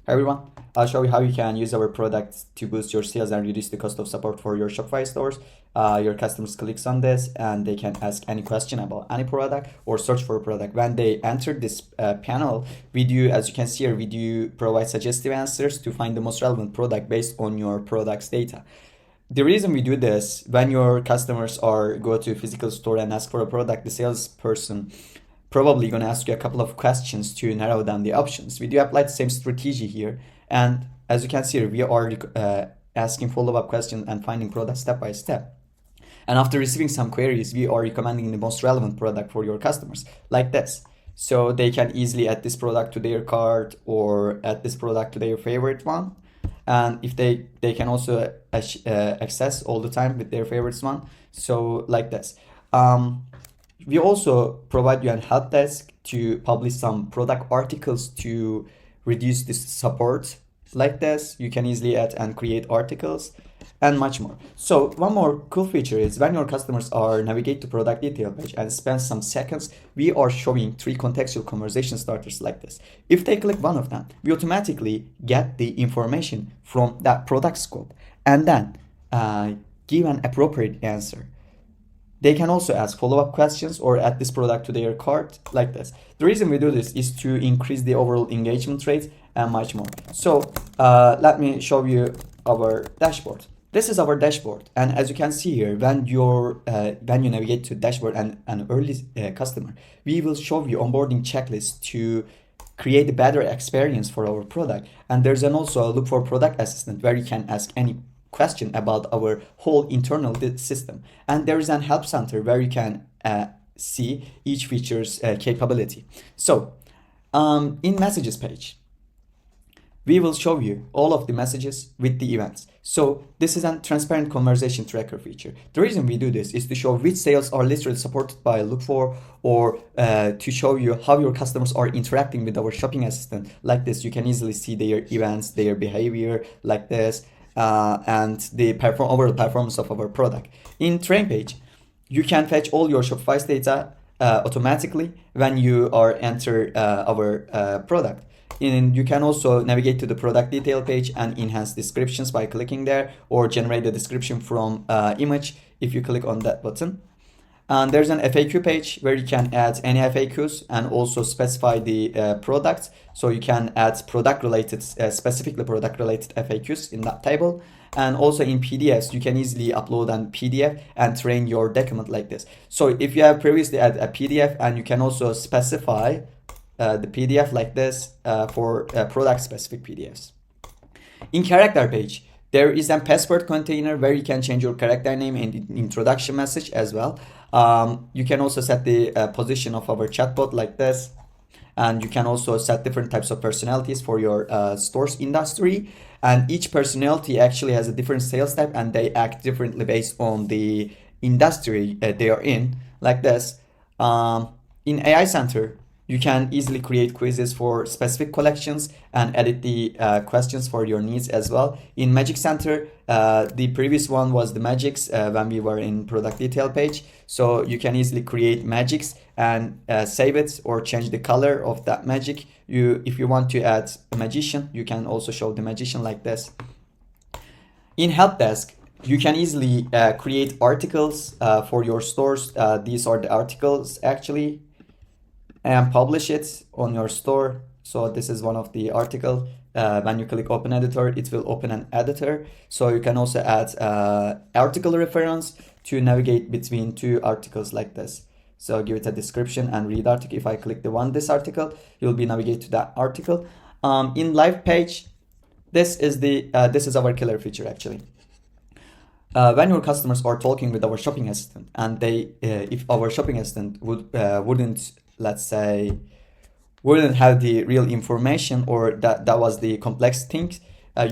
Hi everyone, I'll show you how you can use our products to boost your sales and reduce the cost of support for your Shopify stores. Your customers clicks on this and they can ask any question about any product or search for a product. When they enter this panel, we do, as you can see here, we do provide suggestive answers to find the most relevant product based on your product's data. The reason we do this, when your customers are go to a physical store and ask for a product, the salesperson probably going to ask you a couple of questions to narrow down the options. We do apply the same strategy here. And as you can see, we are asking follow-up questions and finding products step by step. And after receiving some queries, we are recommending the most relevant product for your customers, like this. So they can easily add this product to their cart or add this product to their favorite one. And if they can also access all the time with their favorites one. So like this. We also provide you a help desk to publish some product articles to reduce this support. Like this, you can easily add and create articles and much more. So one more cool feature is when your customers are navigate to product detail page and spend some seconds, we are showing 3 contextual conversation starters like this. If they click one of them, we automatically get the information from that product scope and then give an appropriate answer. They can also ask follow-up questions or add this product to their cart like this. The reason we do this is to increase the overall engagement rate and much more. So let me show you our dashboard. This is our dashboard, and as you can see here, when you navigate to dashboard and an early customer, we will show you onboarding checklist to create a better experience for our product. And there's also a look for product assistant where you can ask any question about our whole internal system, and there is an help center where you can see each feature's capability. So in messages page, we will show you all of the messages with the events. So this is a transparent conversation tracker feature. The reason we do this is to show which sales are literally supported by lookfor, or to show you how your customers are interacting with our shopping assistant. Like this, you can easily see their events, their behavior, like this. And the overall performance of our product. In train page, you can fetch all your Shopify data automatically when you are enter our product. And you can also navigate to the product detail page and enhance descriptions by clicking there, or generate the description from image if you click on that button. And there's an FAQ page where you can add any FAQs and also specify the products. So you can add product-related, specifically product-related FAQs in that table. And also in PDFs, you can easily upload a PDF and train your document like this. So if you have previously added a PDF, and you can also specify the PDF like this for product-specific PDFs. In character page, there is a password container where you can change your character name and introduction message as well. You can also set the position of our chatbot like this. And you can also set different types of personalities for your store's industry. And each personality actually has a different sales type, and they act differently based on the industry they are in, like this. In AI Center, you can easily create quizzes for specific collections and edit the questions for your needs as well. In Magic Center, the previous one was the magics when we were in product detail page. So you can easily create magics and save it or change the color of that magic. If you want to add a magician, you can also show the magician like this. In help desk, you can easily create articles for your stores. These are the articles actually, and publish it on your store. So this is one of the article. When you click open editor, it will open an editor. So you can also add article reference to navigate between 2 articles like this. So give it a description and read article. If I click this article, you'll be navigate to that article. In live page, this is our killer feature actually. When your customers are talking with our shopping assistant, and if our shopping assistant wouldn't have the real information, or that was the complex thing,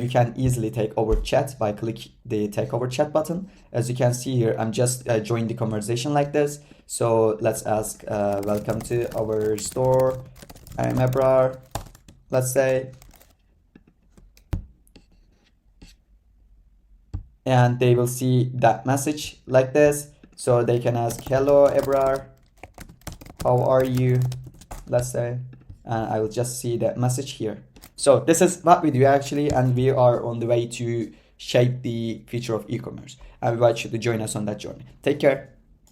you can easily take over chat by click the take over chat button. As you can see here, I'm just joining the conversation like this. So let's ask, welcome to our store, I'm Ebrar, let's say. And they will see that message like this. So they can ask, hello Ebrar, how are you, let's say, and I will just see that message here. So this is what we do actually, and we are on the way to shape the future of e-commerce. I invite you to join us on that journey. Take care.